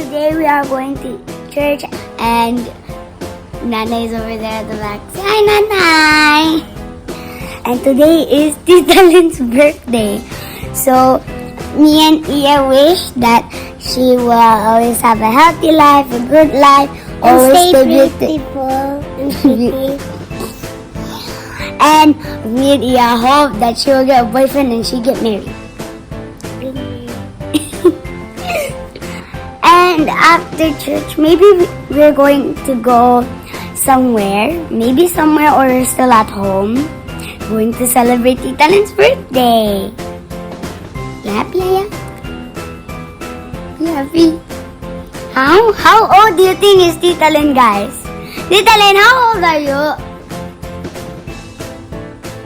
today we are going to church and Nana is over there at the back. Say hi, Nanay! And today is Tita Len's birthday. So, me and Iya wish that she will always have a healthy life, a good life, always stay beautiful and pretty. And me and Iya hope that she will get a boyfriend and she get married. And after church, maybe we're going to go somewhere. Maybe somewhere or we're still at home. Going to celebrate Tita Len's birthday. You happy, Aya? You happy? How old do you think is Tita Len, guys? Tita Len, how old are you?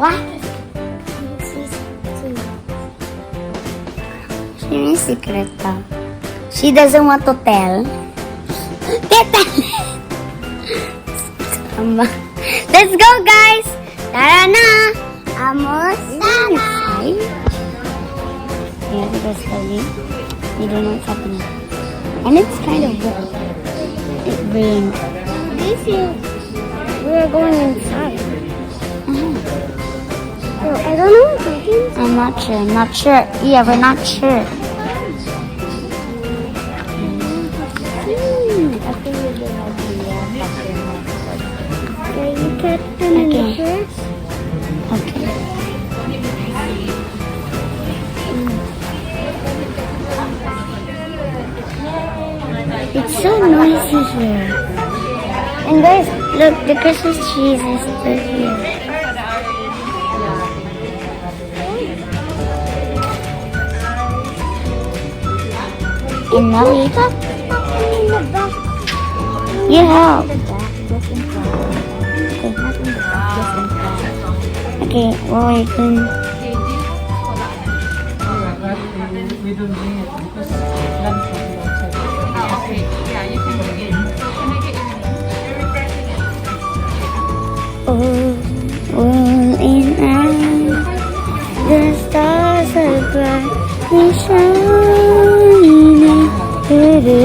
What? She may secret pa. She doesn't want to tell. Tita Len! Let's go, guys! Tara na! Amos! Tara! You have to go slowly. You don't know what's happening. And it's kind of wet. It rained. We are going inside. So, I don't know what's happening. I'm not sure. Yeah, we're not sure. Okay. Okay. It's so noisy here. And guys, look, the Christmas trees is still here. And now we you help. Okay, well, we can. All in night, the stars are brightly shining through the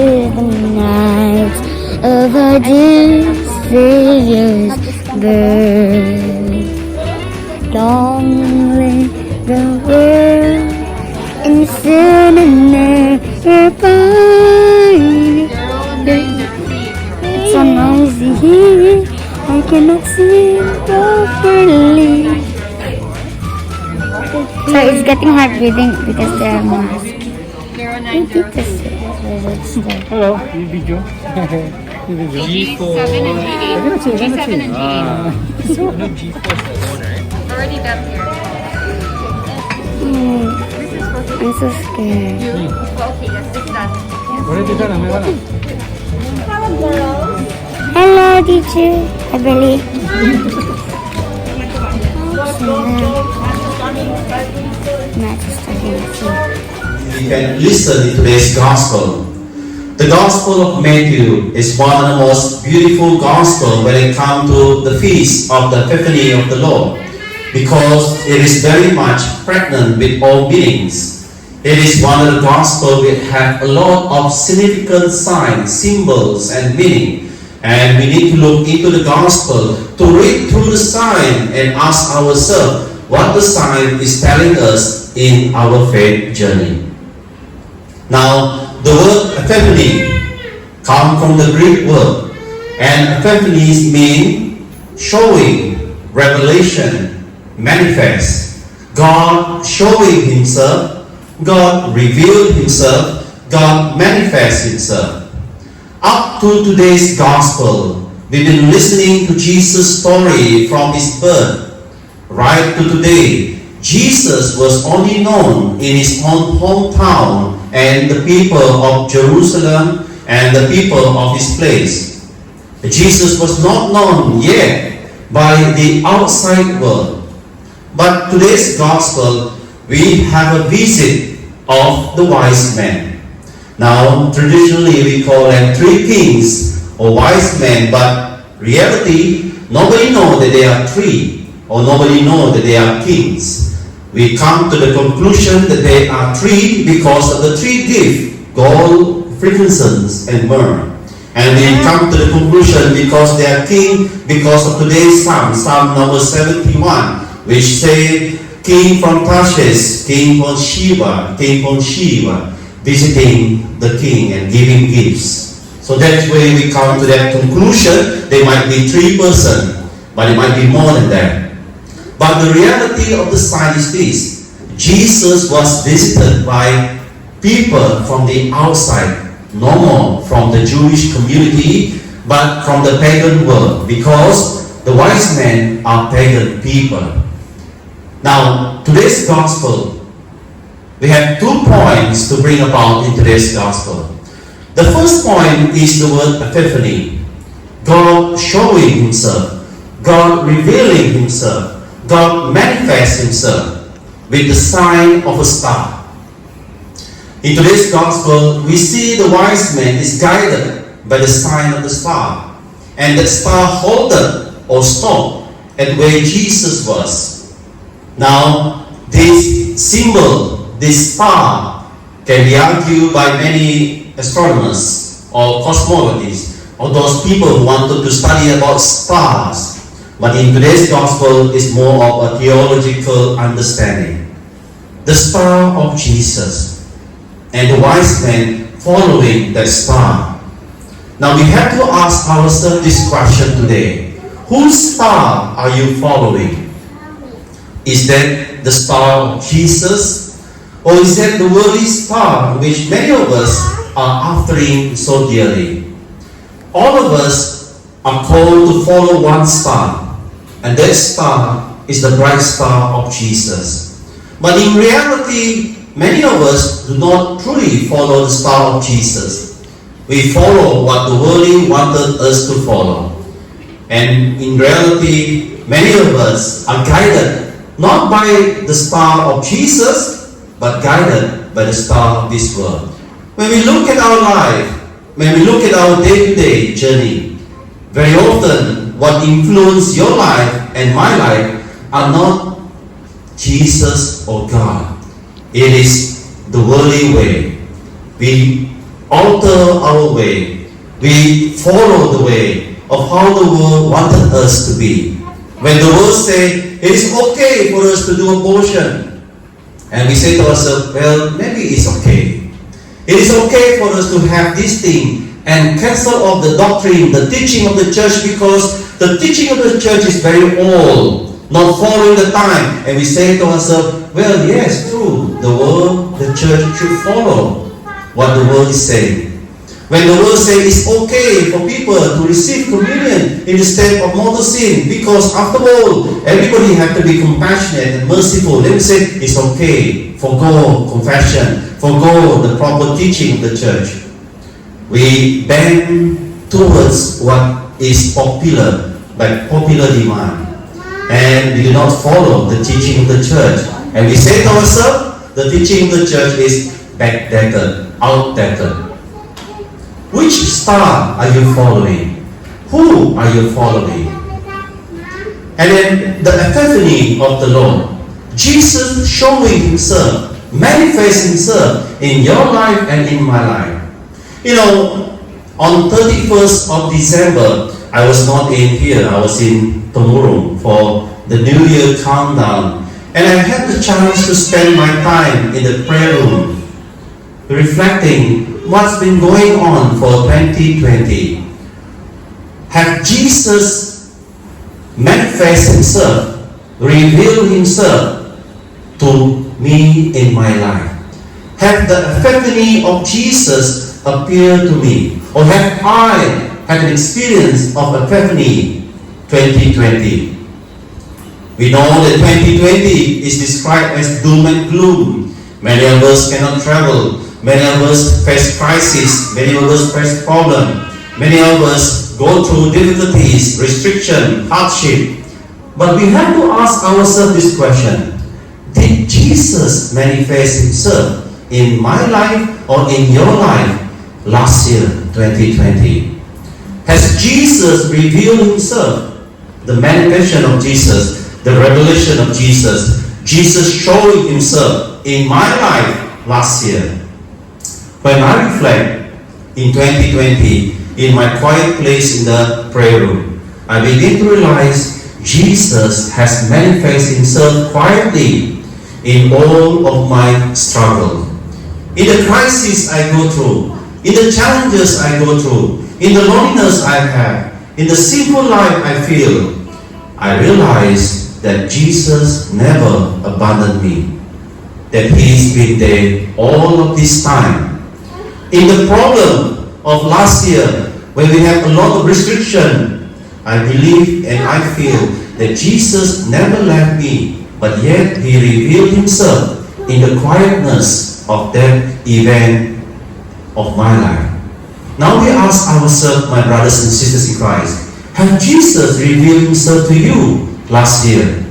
night of our dear Savior's birth. Long live the world and soon never find. It's so noisy here, I cannot see properly. So it's getting hard breathing because there are masks. Hello, video. G7 and G8. G7 and G8. Already done here. I'm so scared. Okay, yes, it's done. Already done, Hello, teacher. I believe. We can listen to today's gospel. The Gospel of Matthew is one of the most beautiful gospel when it comes to the feast of the Epiphany of the Lord, because it is very much pregnant with all meanings. It is one of the gospel that have a lot of significant signs, symbols, and meaning. And we need to look into the gospel to read through the sign and ask ourselves what the sign is telling us in our faith journey. Now, the word epiphany comes from the Greek word, and epiphanies mean showing, revelation, manifest. God showing Himself, God revealed Himself, God manifests Himself. Up to today's gospel, we've been listening to Jesus' story from His birth. Right to today, Jesus was only known in His own hometown and the people of Jerusalem and the people of His place. Jesus was not known yet by the outside world. But today's gospel, we have a visit of the wise men. Now, traditionally we call them three kings or wise men, but reality, nobody knows that they are three, or nobody knows that they are kings. We come to the conclusion that they are three because of the three gifts: gold, frankincense and myrrh. And we come to the conclusion because they are king because of today's Psalm, Psalm number 71, which say, King from Tarshish, King from Sheba, visiting the king and giving gifts. So that's where we come to that conclusion. There might be 3 persons, but it might be more than that. But the reality of the sign is this: Jesus was visited by people from the outside, no more from the Jewish community, but from the pagan world, because the wise men are pagan people. Now, today's gospel, we have 2 points to bring about in today's gospel. The first point is the word epiphany. God showing Himself, God revealing Himself, God manifests Himself with the sign of a star. In today's gospel, we see the wise man is guided by the sign of the star, and the star halted or stopped at where Jesus was. Now, this symbol, this star, can be argued by many astronomers or cosmologists or those people who wanted to study about stars. But in today's gospel, it's more of a theological understanding. The star of Jesus and the wise men following that star. Now we have to ask ourselves this question today: whose star are you following? Is that the star of Jesus, or is that the worldly star which many of us are aftering so dearly? All of us are called to follow one star, and that star is the bright star of Jesus. But in reality, many of us do not truly follow the star of Jesus. We follow what the world wanted us to follow. And in reality, many of us are guided not by the star of Jesus, but guided by the star of this world. When we look at our life, when we look at our day-to-day journey, very often what influences your life and my life are not Jesus or God. It is the worldly way. We alter our way. We follow the way of how the world wanted us to be. When the world say it is okay for us to do abortion, and we say to ourselves, well, maybe it's okay. It is okay for us to have this thing and cancel off the doctrine, the teaching of the church, because the teaching of the church is very old, not following the time. And we say to ourselves, well, yes, true, the church should follow what the world is saying. When the world says it's okay for people to receive communion in the state of mortal sin, because after all, everybody has to be compassionate and merciful. They will say it's okay, forgo confession, forgo the proper teaching of the church. We bend towards what is popular, by popular demand. And we do not follow the teaching of the church. And we say to ourselves, the teaching of the church is backdated, outdated. Which star are you following? Who are you following? And then the epiphany of the Lord. Jesus showing Himself, manifesting Himself in your life and in my life. You know, on 31st of December, I was not in here. I was in Tomurum for the New Year countdown. And I had the chance to spend my time in the prayer room, reflecting what's been going on for 2020. Have Jesus manifest Himself, reveal Himself to me in my life? Have the epiphany of Jesus appear to me? Or have I had an experience of epiphany 2020? We know that 2020 is described as doom and gloom. Many of us cannot travel. Many of us face crisis. Many of us face problem. Many of us go through difficulties, restriction, hardship. But we have to ask ourselves this question: did Jesus manifest Himself in my life or in your life last year, 2020? Has Jesus revealed Himself? The manifestation of Jesus, the revelation of Jesus, Jesus showing Himself in my life last year. When I reflect in 2020 in my quiet place in the prayer room, I begin to realize Jesus has manifested himself quietly in all of my struggle. In the crisis I go through, in the challenges I go through, in the loneliness I have, in the sinful life I feel, I realize that Jesus never abandoned me, that He's been there all of this time. In the problem of last year, when we have a lot of restriction, I believe and I feel that Jesus never left me, but yet He revealed Himself in the quietness of that event of my life. Now we ask ourselves, my brothers and sisters in Christ, have Jesus revealed Himself to you last year?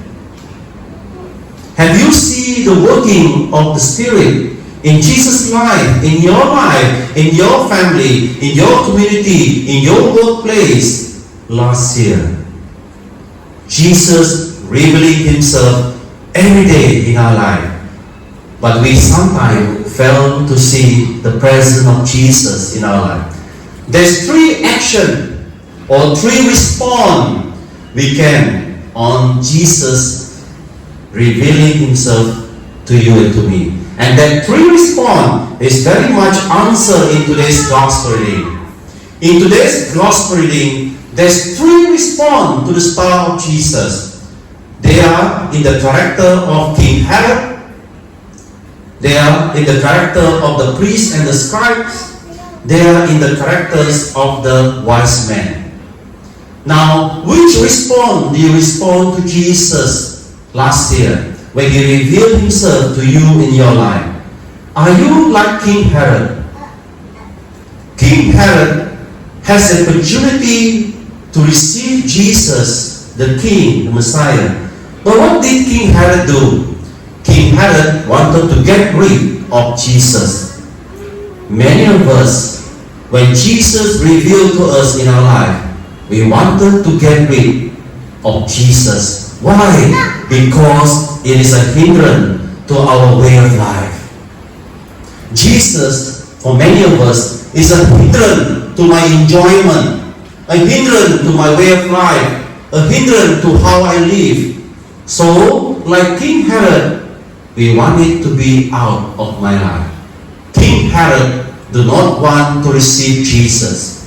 Have you seen the working of the Spirit in Jesus' life, in your family, in your community, in your workplace last year? Jesus revealing Himself every day in our life. But we sometimes fail to see the presence of Jesus in our life. There's three actions or three response we can on Jesus revealing Himself to you and to me. And that three response is very much answered in today's gospel reading. In today's gospel reading, there's three response to the star of Jesus. They are in the character of King Herod. They are in the character of the priests and the scribes. They are in the characters of the wise men. Now, which response do you respond to Jesus last year when He revealed Himself to you in your life? Are you like King Herod? King Herod has the opportunity to receive Jesus, the King, the Messiah. But what did King Herod do? King Herod wanted to get rid of Jesus. Many of us, when Jesus revealed to us in our life, we wanted to get rid of Jesus. Why? Because it is a hindrance to our way of life. Jesus, for many of us, is a hindrance to my enjoyment, a hindrance to my way of life, a hindrance to how I live. So, like King Herod, we want it to be out of my life. King Herod do not want to receive Jesus.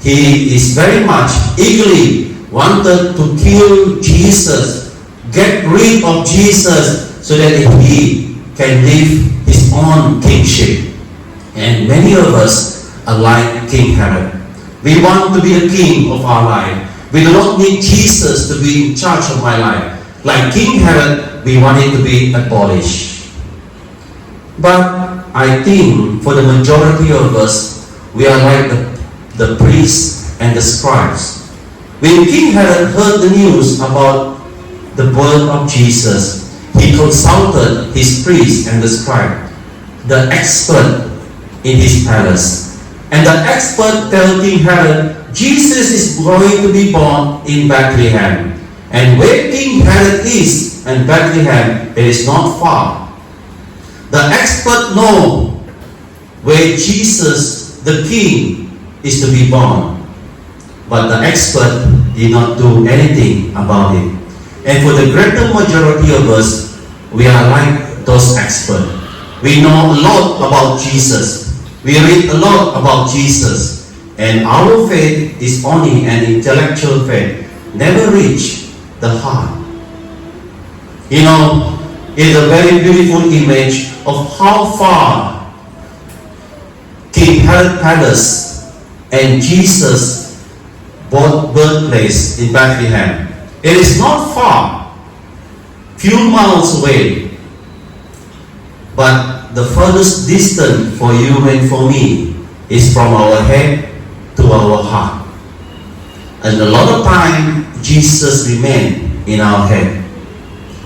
He is very much eagerly wanted to kill Jesus, get rid of Jesus so that he can live his own kingship. And many of us are like King Herod. We want to be the king of our life. We do not need Jesus to be in charge of my life. Like King Herod, we want it to be abolished. But I think for the majority of us, we are like the priests and the scribes. When King Herod heard the news about the birth of Jesus, he consulted his priest and the scribe, the expert in his palace. And the expert told King Herod, Jesus is going to be born in Bethlehem. And where King Herod is and Bethlehem, it is not far. The expert know where Jesus, the King, is to be born. But the expert did not do anything about it. And for the greater majority of us, we are like those experts. We know a lot about Jesus. We read a lot about Jesus. And our faith is only an intellectual faith, never reach the heart. You know, it's a very beautiful image of how far King Herod's palace and Jesus' birthplace in Bethlehem. It is not far, few miles away, but the furthest distance for you and for me is from our head to our heart. And a lot of time, Jesus remained in our head.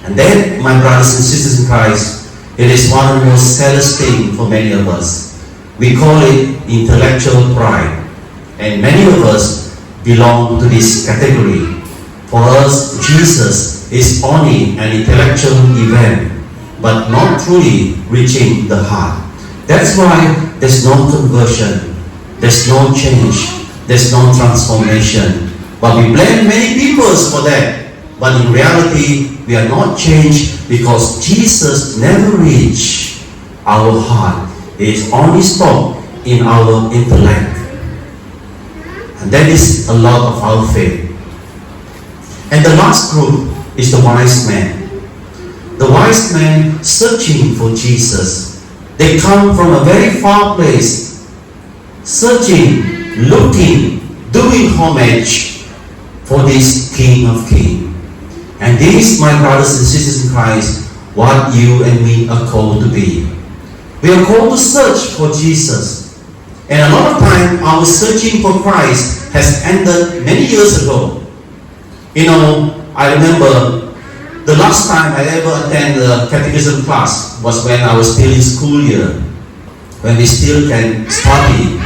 And then, my brothers and sisters in Christ, it is one of the most saddest things for many of us. We call it intellectual pride. And many of us belong to this category. For us, Jesus is only an intellectual event, but not truly reaching the heart. That's why there's no conversion. there's no change, there's no transformation. But we blame many people for that. But in reality, we are not changed because Jesus never reached our heart. It only stopped in our intellect. And that is a lot of our faith. And the last group is the wise men. The wise men searching for Jesus. They come from a very far place, searching, looking, doing homage for this King of Kings. And this, my brothers and sisters in Christ, what you and me are called to be. We are called to search for Jesus. And a lot of time, our searching for Christ has ended many years ago. You know, I remember the last time I ever attended a catechism class was when I was still in school year, when we still can study.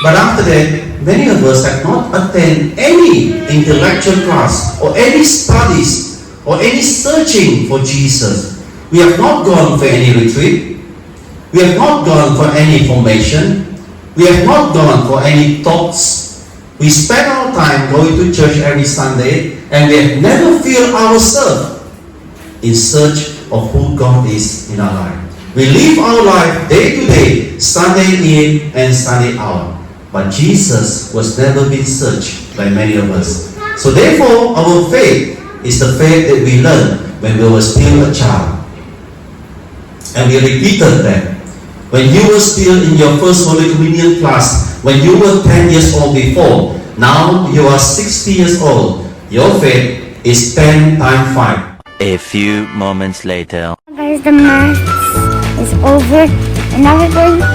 But after that, many of us have not attended any intellectual class or any studies or any searching for Jesus. We have not gone for any retreat. We have not gone for any formation. We have not gone for any talks. We spend our time going to church every Sunday, and we have never feel ourselves in search of who God is in our life. We live our life day to day, Sunday in and Sunday out. But Jesus was never been searched by many of us. So therefore, our faith is the faith that we learned when we were still a child. And we repeated that. When you were still in your first Holy Communion class, when you were 10 years old before, now you are 60 years old. Your faith is 10 times 5. A few moments later. Guys, the mass is over, and now we're going to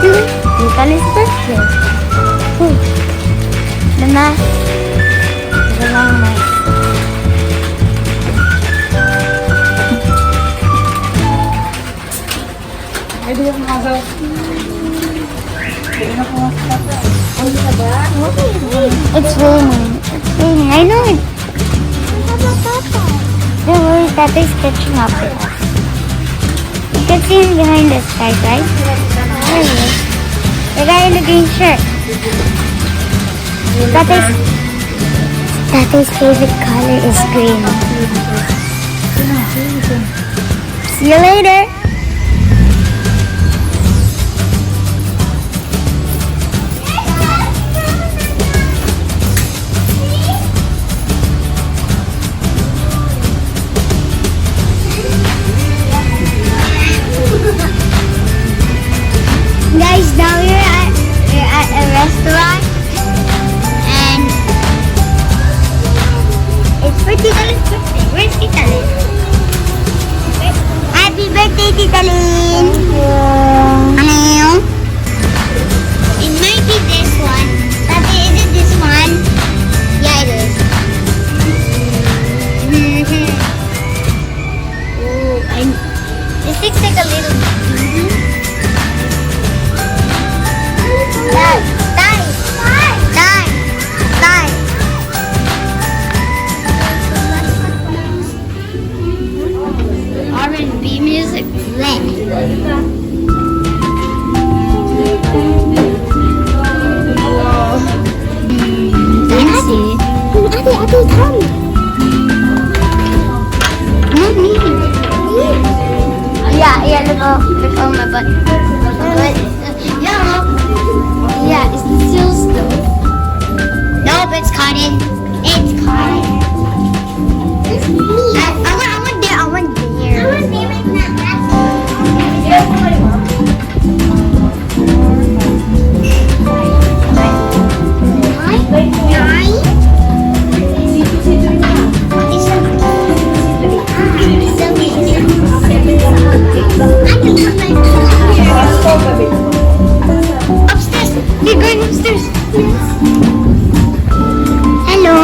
Tita Len's birthday. Ooh. The mass is a long mass. It's raining. It's raining. I know it. Don't worry, Tata is catching up with us. You can see him behind us, guys, right? There he is. The guy in the green shirt. Tata's favorite color is green. See you later. Guys, now we're at a restaurant, and it's for Tita Len's birthday. Where's Tita Len? Happy birthday, Tita Len! Hello. It might be this one. Tati, is it this one? Yeah, it is. This looks like a little. R&B music, fancy. Ate, come. Not me. Yeah, look on my butt. Yeah, it's still stuck. Nope, it's caught it. It's caught it. I want there. I want there like that. Upstairs. We're going upstairs. Hello.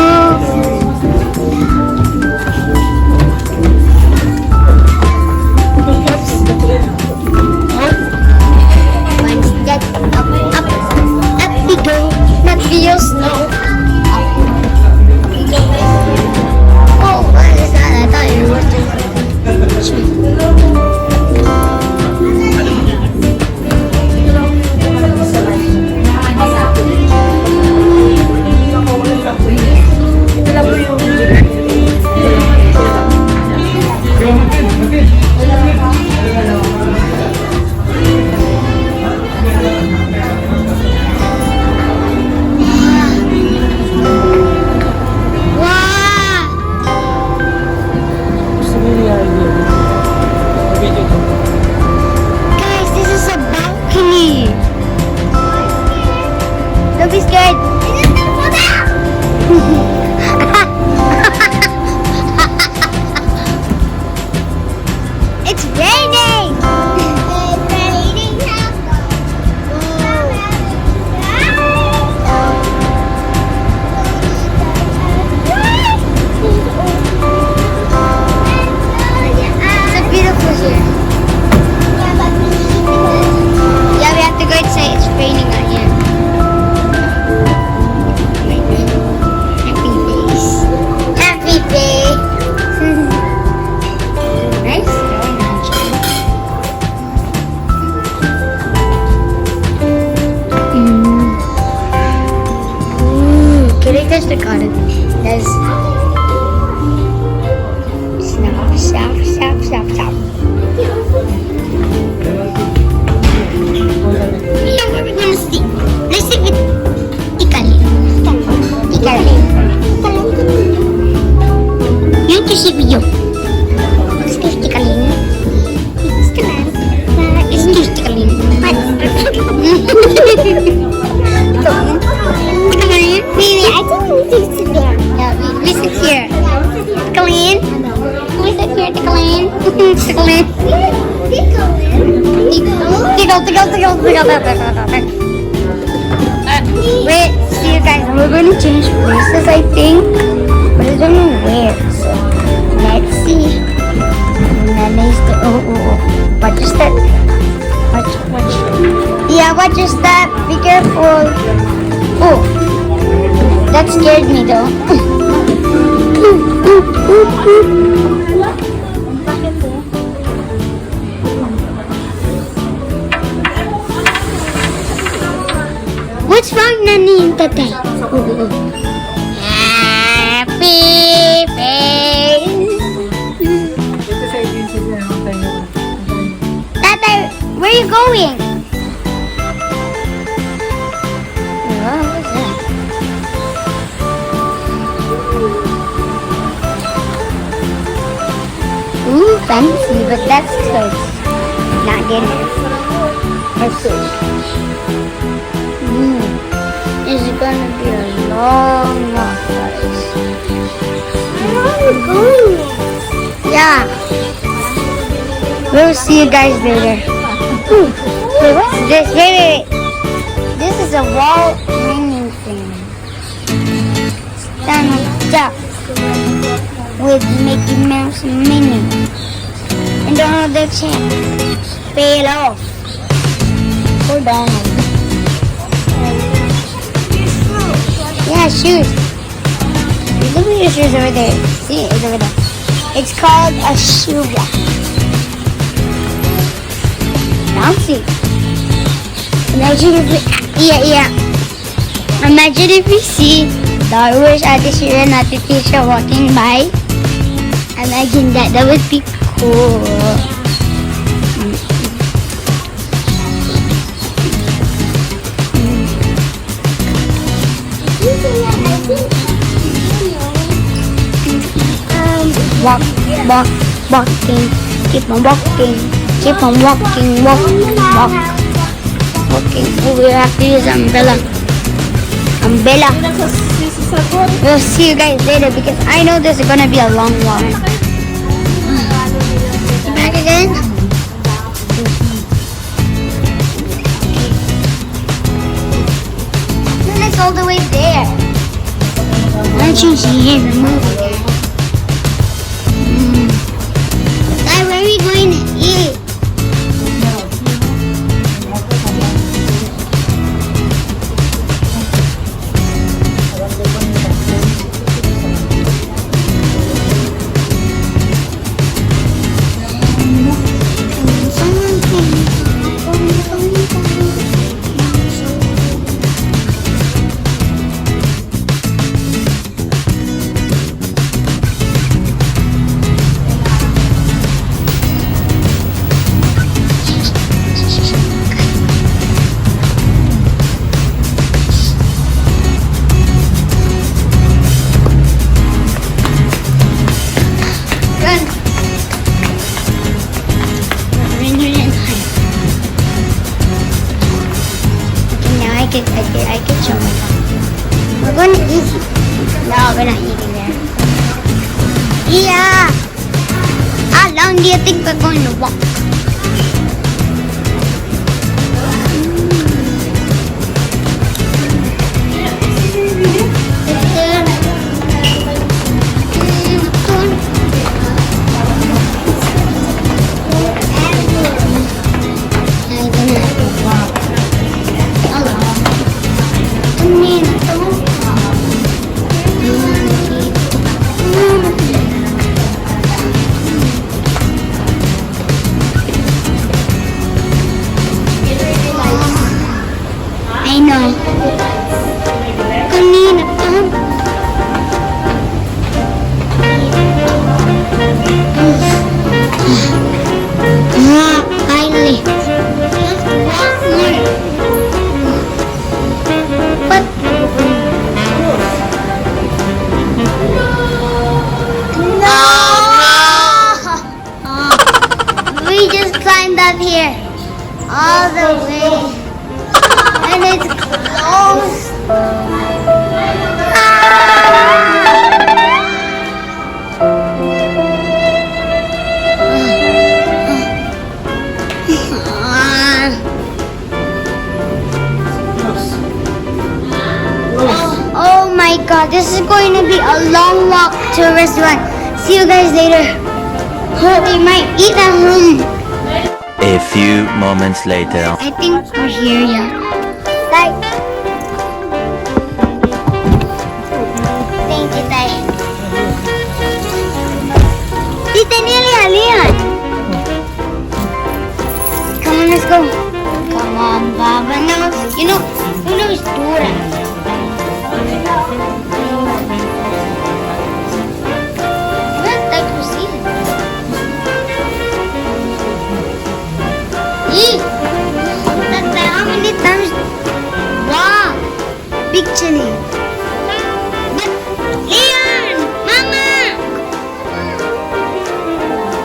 One step up we go. Not real snow. Oh, what is that? I thought you were be scared. It's raining. It's so beautiful here. Yeah, we have to go inside. It's raining out here. Happy face. Happy face. Nice going on, Ooh, can I touch the cotton? Yes. Snap, snap, snap, snap, snap. Yeah, where we gonna sleep? Let's sleep with Tita Len. Tita Len. You want to sleep with you? Excuse Tita Len. Excuse Tita Len. Tita Len? Maybe I think we need to sit there. Yeah, we sit here. Tita Len? We sit here, Tita Len. Tita Len. Wait, see you guys. We're going to change places, I think, but I don't know where. So let's see. Oh. What is that? Watch. Yeah, what is that? Be careful. Oh, that scared me though. What's wrong, Nani and Tatay? Happy face. Tatay, where are you going? What was that? Ooh, fancy, but that's close. Not dinner. That's close. It's gonna be a long walk, guys. Where are we going? Yeah. We'll see you guys later. Wait, what's this? Wait. This is a wall hanging thing. Stand up with Mickey Mouse and Minnie. And Donald the Champ. Pay it off. For Donald. Yeah, shoes. Look at your shoes over there. See, it's over there. It's called a shoe block. Bouncy. Imagine if we, Imagine if we see Darwish, Ate Shira, and Ate Tisha walking by. Imagine that. That would be cool. Walking, keep on walking, walk. Oh, we have to use umbrella. We'll see you guys later because I know this is gonna be a long walk. Back again. Then it's all the way there. Why don't you see here? Remove it. Where are we going to eat? I can show my dad. We're going to eat. No, we're not eating there. Yeah. How long do you think we're going to walk? I know. Kanina pa. Finally. But no! We just climbed up here all the way. And it's close. Oh my god, this is going to be a long walk to a restaurant. See you guys later. Oh, we might eat at home. A few moments later. I think we're here, yeah. Tay. Thank you, Tay. Tita Nelly, halian. Come on, let's go. Come on, Baba. Now, you know it's Dura. Well, Tay, proceed. Tata, how many times? Wow! Big chili. But, Leon! Mama!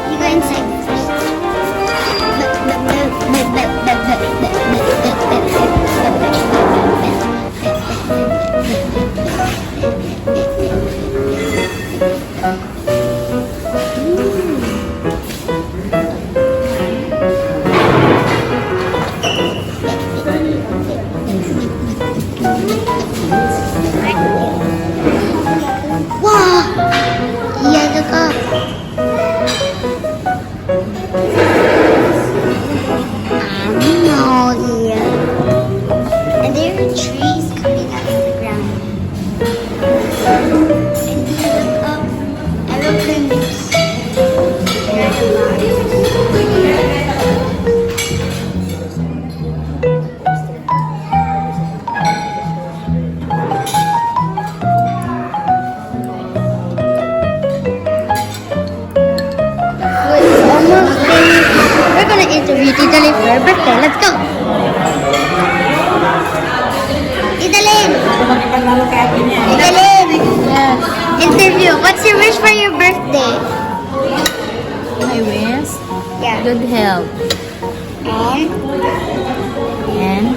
You go inside first. Wow! Yeah, look up. No, yeah. And there are trees coming out of the ground. And you look up, aeroplanes. There are a lot. It's almost finished. We're gonna interview Tita Len for her birthday. Let's go. Tita Len. Tita Len. Interview. What's your wish for your birthday? My wish? Yeah. Good health. And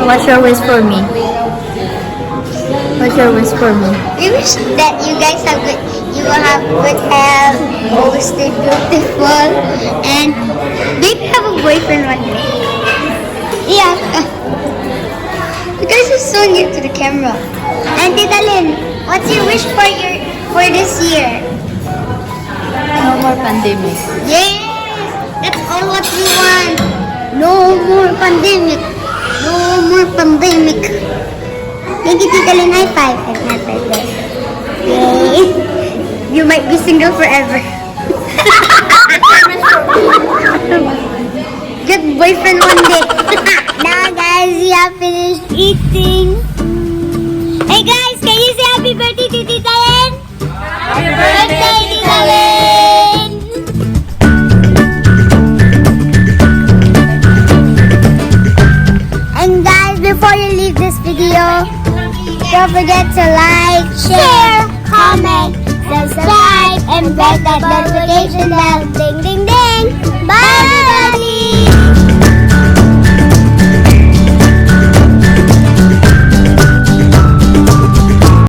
What's your wish for me? What's your wish for me? we wish that you guys have good. You will have good health. Always stay beautiful. And maybe have a boyfriend one day. Yeah. You guys are so near to the camera. And Tita Len, what's your wish for this year? No more pandemic. Yes! That's all what we want. No more pandemic. No more pandemic. Thank you, Tita Len. High five. It's not birthday. Yay! You might be single forever. Get boyfriend one day. Now, guys, we have finished eating. Hey, guys, can you say happy birthday to Tita Len? Happy birthday, Tita Len! And guys, before you leave this video, don't forget to like, share, comment, subscribe, and press that notification bell. Ding, ding, ding.